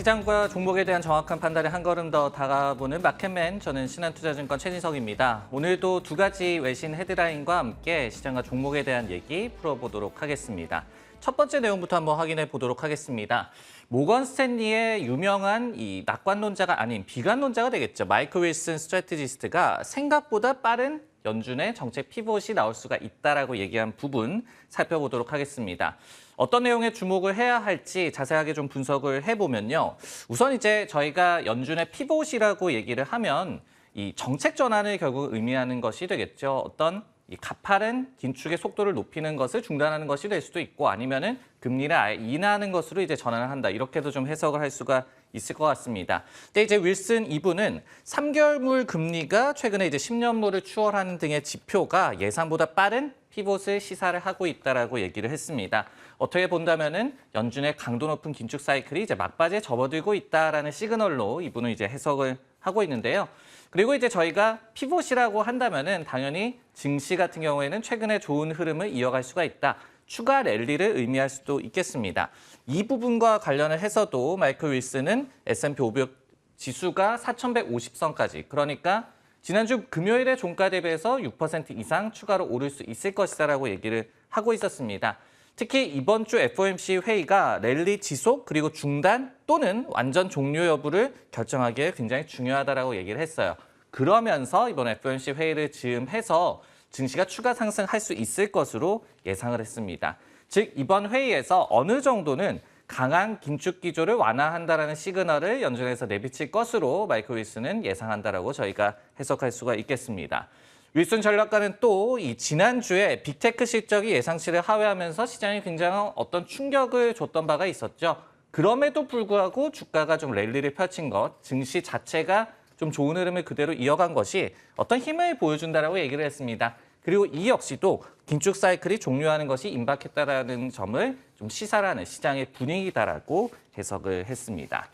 시장과 종목에 대한 정확한 판단에 한 걸음 더 다가보는 마켓맨, 저는 신한투자증권 최진석입니다. 오늘도 두 가지 외신 헤드라인과 함께 시장과 종목에 대한 얘기 풀어보도록 하겠습니다. 첫 번째 내용부터 한번 확인해 보도록 하겠습니다. 모건 스탠리의 유명한 이 낙관론자가 아닌 비관론자가 되겠죠. 마이클 윌슨 스트래티지스트가 생각보다 빠른 연준의 정책 피봇이 나올 수가 있다라고 얘기한 부분 살펴보도록 하겠습니다. 어떤 내용에 주목을 해야 할지 자세하게 좀 분석을 해보면요. 우선 이제 저희가 연준의 피봇이라고 얘기를 하면 이 정책 전환을 결국 의미하는 것이 되겠죠. 어떤 이 가파른 긴축의 속도를 높이는 것을 중단하는 것이 될 수도 있고 아니면은 금리를 아예 인하하는 것으로 이제 전환을 한다. 이렇게도 좀 해석을 할 수가 있을 것 같습니다. 근데 이제 윌슨 이분은 3개월물 금리가 최근에 이제 10년물을 추월하는 등의 지표가 예상보다 빠른 피봇을 시사를 하고 있다라고 얘기를 했습니다. 어떻게 본다면은 연준의 강도 높은 긴축 사이클이 이제 막바지에 접어들고 있다라는 시그널로 이분은 이제 해석을 하고 있는데요. 그리고 이제 저희가 피봇이라고 한다면은 당연히 증시 같은 경우에는 최근에 좋은 흐름을 이어갈 수가 있다. 추가 랠리를 의미할 수도 있겠습니다. 이 부분과 관련을 해서도 마이클 윌슨은 S&P 500 지수가 4,150선까지, 그러니까 지난주 금요일의 종가 대비해서 6% 이상 추가로 오를 수 있을 것이다라고 얘기를 하고 있었습니다. 특히 이번 주 FOMC 회의가 랠리 지속 그리고 중단 또는 완전 종료 여부를 결정하기에 굉장히 중요하다라고 얘기를 했어요. 그러면서 이번 FOMC 회의를 즈음해서 증시가 추가 상승할 수 있을 것으로 예상을 했습니다. 즉 이번 회의에서 어느 정도는 강한 긴축 기조를 완화한다라는 시그널을 연준에서 내비칠 것으로 마이클 윌슨은 예상한다라고 저희가 해석할 수가 있겠습니다. 윌슨 전략가는 또 이 지난주에 빅테크 실적이 예상치를 하회하면서 시장에 굉장한 어떤 충격을 줬던 바가 있었죠. 그럼에도 불구하고 주가가 좀 랠리를 펼친 것, 증시 자체가 좀 좋은 흐름을 그대로 이어간 것이 어떤 힘을 보여준다라고 얘기를 했습니다. 그리고 이 역시도 긴축 사이클이 종료하는 것이 임박했다라는 점을 좀 시사를 하는 시장의 분위기다라고 해석을 했습니다.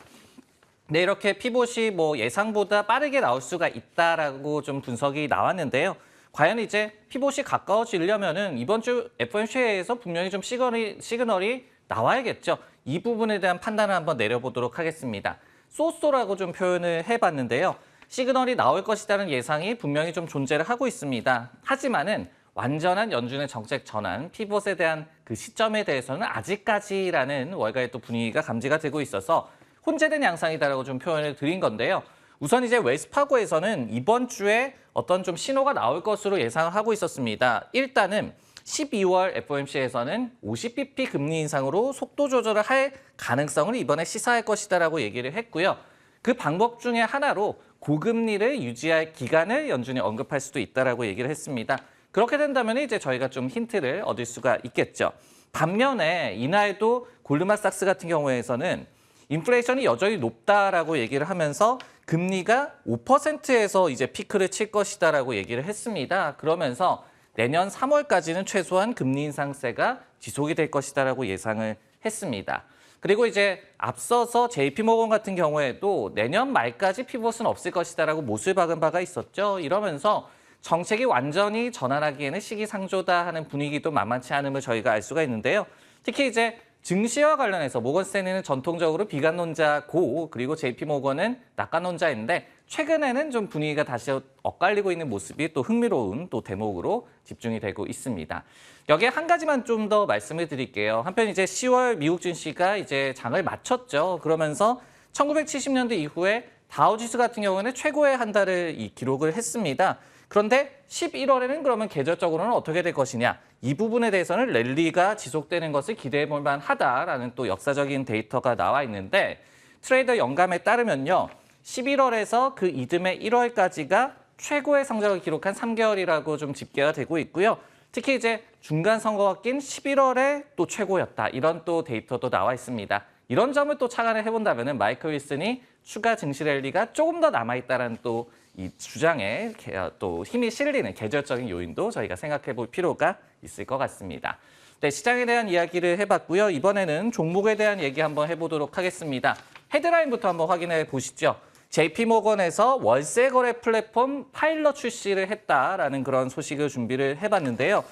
네, 이렇게 피봇이 뭐 예상보다 빠르게 나올 수가 있다라고 좀 분석이 나왔는데요. 과연 이제 피봇이 가까워지려면은 이번 주 FOMC에서 분명히 좀 시그널이 나와야겠죠. 이 부분에 대한 판단을 한번 내려보도록 하겠습니다. 쏘쏘라고 좀 표현을 해봤는데요. 시그널이 나올 것이라는 예상이 분명히 좀 존재를 하고 있습니다. 하지만은 완전한 연준의 정책 전환, 피봇에 대한 그 시점에 대해서는 아직까지라는 월가의 또 분위기가 감지가 되고 있어서 혼재된 양상이다라고 좀 표현을 드린 건데요. 우선 이제 웰스파고에서는 이번 주에 어떤 좀 신호가 나올 것으로 예상을 하고 있었습니다. 일단은 12월 FOMC에서는 50bp 금리 인상으로 속도 조절을 할 가능성을 이번에 시사할 것이다라고 얘기를 했고요. 그 방법 중에 하나로 고금리를 유지할 기간을 연준이 언급할 수도 있다라고 얘기를 했습니다. 그렇게 된다면 이제 저희가 좀 힌트를 얻을 수가 있겠죠. 반면에 이날도 골드만삭스 같은 경우에서는 인플레이션이 여전히 높다라고 얘기를 하면서 금리가 5%에서 이제 피크를 칠 것이다라고 얘기를 했습니다. 그러면서 내년 3월까지는 최소한 금리 인상세가 지속이 될 것이다라고 예상을 했습니다. 그리고 이제 앞서서 JP모건 같은 경우에도 내년 말까지 피봇은 없을 것이다라고 못을 박은 바가 있었죠. 이러면서 정책이 완전히 전환하기에는 시기상조다 하는 분위기도 만만치 않음을 저희가 알 수가 있는데요. 특히 이제 증시와 관련해서 모건 스탠리는 전통적으로 비관론자고 그리고 JP모건은 낙관론자인데 최근에는 좀 분위기가 다시 엇갈리고 있는 모습이 또 흥미로운 또 대목으로 집중이 되고 있습니다. 여기에 한 가지만 좀 더 말씀을 드릴게요. 한편 이제 10월 미국 증시가 이제 장을 마쳤죠. 그러면서 1970년대 이후에 다우지수 같은 경우는 최고의 한 달을 기록을 했습니다. 그런데 11월에는 그러면 계절적으로는 어떻게 될 것이냐. 이 부분에 대해서는 랠리가 지속되는 것을 기대해 볼 만하다라는 또 역사적인 데이터가 나와 있는데 트레이더 영감에 따르면요. 11월에서 그 이듬해 1월까지가 최고의 성적을 기록한 3개월이라고 좀 집계가 되고 있고요. 특히 이제 중간 선거가 낀 11월에 또 최고였다. 이런 또 데이터도 나와 있습니다. 이런 점을 또 착안을 해본다면 마이클 윌슨이 추가 증시 랠리가 조금 더 남아있다는 또 이 주장에 또 힘이 실리는 계절적인 요인도 저희가 생각해 볼 필요가 있을 것 같습니다. 네, 시장에 대한 이야기를 해봤고요. 이번에는 종목에 대한 얘기 한번 해보도록 하겠습니다. 헤드라인부터 한번 확인해 보시죠. JP모건에서 월세 거래 플랫폼 파일럿 출시를 했다라는 그런 소식을 준비를 해봤는데요.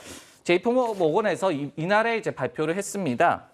JP모건에서 이날에 이제 발표를 했습니다.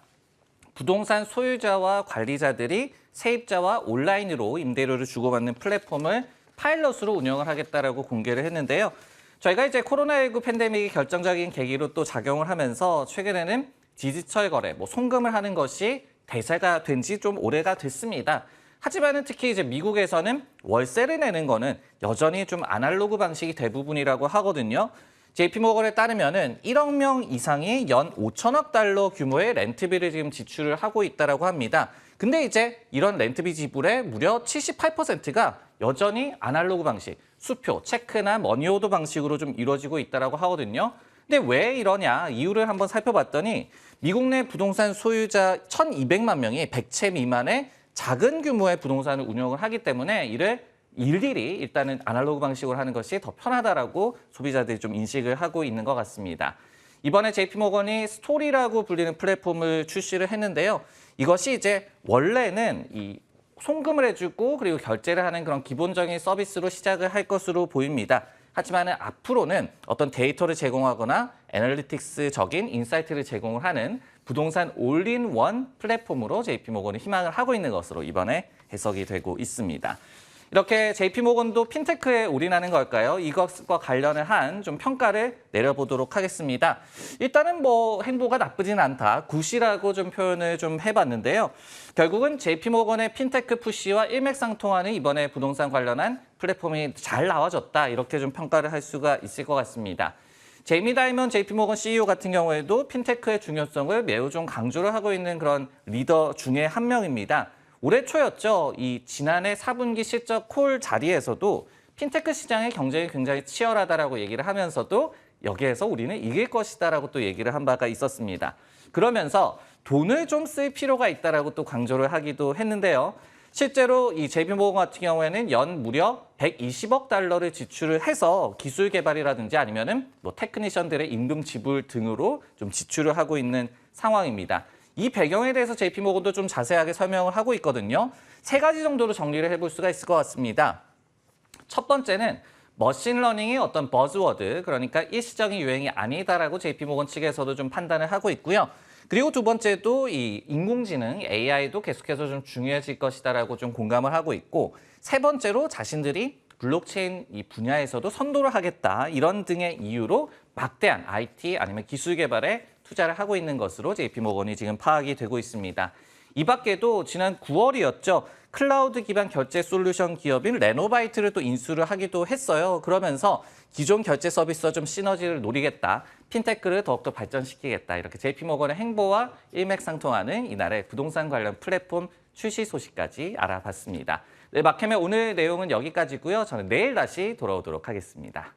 부동산 소유자와 관리자들이 세입자와 온라인으로 임대료를 주고받는 플랫폼을 파일럿으로 운영을 하겠다라고 공개를 했는데요. 저희가 이제 코로나19 팬데믹이 결정적인 계기로 또 작용을 하면서 최근에는 디지털 거래, 송금을 하는 것이 대세가 된 지 좀 오래가 됐습니다. 하지만은 특히 이제 미국에서는 월세를 내는 거는 여전히 좀 아날로그 방식이 대부분이라고 하거든요. JP모건에 따르면은 1억 명 이상이 연 5천억 달러 규모의 렌트비를 지금 지출을 하고 있다라고 합니다. 근데 이제 이런 렌트비 지불의 무려 78%가 여전히 아날로그 방식, 수표, 체크나 머니오더 방식으로 좀 이루어지고 있다라고 하거든요. 근데 왜 이러냐 이유를 한번 살펴봤더니 미국 내 부동산 소유자 1,200만 명이 100채 미만의 작은 규모의 부동산을 운영을 하기 때문에 이를 일일이 일단은 아날로그 방식으로 하는 것이 더 편하다라고 소비자들이 좀 인식을 하고 있는 것 같습니다. 이번에 JP모건이 스토리라고 불리는 플랫폼을 출시를 했는데요. 이것이 이제 원래는 이 송금을 해주고 그리고 결제를 하는 그런 기본적인 서비스로 시작을 할 것으로 보입니다. 하지만 앞으로는 어떤 데이터를 제공하거나 애널리틱스적인 인사이트를 제공을 하는 부동산 올인원 플랫폼으로 JP모건이 희망을 하고 있는 것으로 이번에 해석이 되고 있습니다. 이렇게 JP모건도 핀테크에 올인하는 걸까요? 이것과 관련을 한 좀 평가를 내려보도록 하겠습니다. 일단은 행보가 나쁘진 않다. 굿이라고 좀 표현을 좀 해봤는데요. 결국은 JP모건의 핀테크 푸시와 일맥상통하는 이번에 부동산 관련한 플랫폼이 잘 나와줬다. 이렇게 좀 평가를 할 수가 있을 것 같습니다. 제이미 다이먼 JP모건 CEO 같은 경우에도 핀테크의 중요성을 매우 좀 강조를 하고 있는 그런 리더 중에 한 명입니다. 올해 초였죠. 이 지난해 4분기 실적 콜 자리에서도 핀테크 시장의 경쟁이 굉장히 치열하다라고 얘기를 하면서도 여기에서 우리는 이길 것이다라고 또 얘기를 한 바가 있었습니다. 그러면서 돈을 좀 쓸 필요가 있다라고 또 강조를 하기도 했는데요. 실제로 이 JP모건 같은 경우에는 연 무려 120억 달러를 지출을 해서 기술 개발이라든지 아니면은 테크니션들의 임금 지불 등으로 좀 지출을 하고 있는 상황입니다. 이 배경에 대해서 JP모건도 좀 자세하게 설명을 하고 있거든요. 3가지 정도로 정리를 해볼 수가 있을 것 같습니다. 첫 번째는 머신러닝이 어떤 버즈워드, 그러니까 일시적인 유행이 아니다라고 JP모건 측에서도 좀 판단을 하고 있고요. 그리고 두 번째도 이 인공지능, AI도 계속해서 좀 중요해질 것이다라고 좀 공감을 하고 있고, 세 번째로 자신들이 블록체인 이 분야에서도 선도를 하겠다, 이런 등의 이유로 막대한 IT 아니면 기술 개발에 투자를 하고 있는 것으로 JP모건이 지금 파악이 되고 있습니다. 이 밖에도 지난 9월이었죠. 클라우드 기반 결제 솔루션 기업인 레노바이트를 또 인수를 하기도 했어요. 그러면서 기존 결제 서비스와 좀 시너지를 노리겠다. 핀테크를 더욱더 발전시키겠다. 이렇게 JP모건의 행보와 일맥상통하는 이날의 부동산 관련 플랫폼 출시 소식까지 알아봤습니다. 네, 마켓의 오늘 내용은 여기까지고요. 저는 내일 다시 돌아오도록 하겠습니다.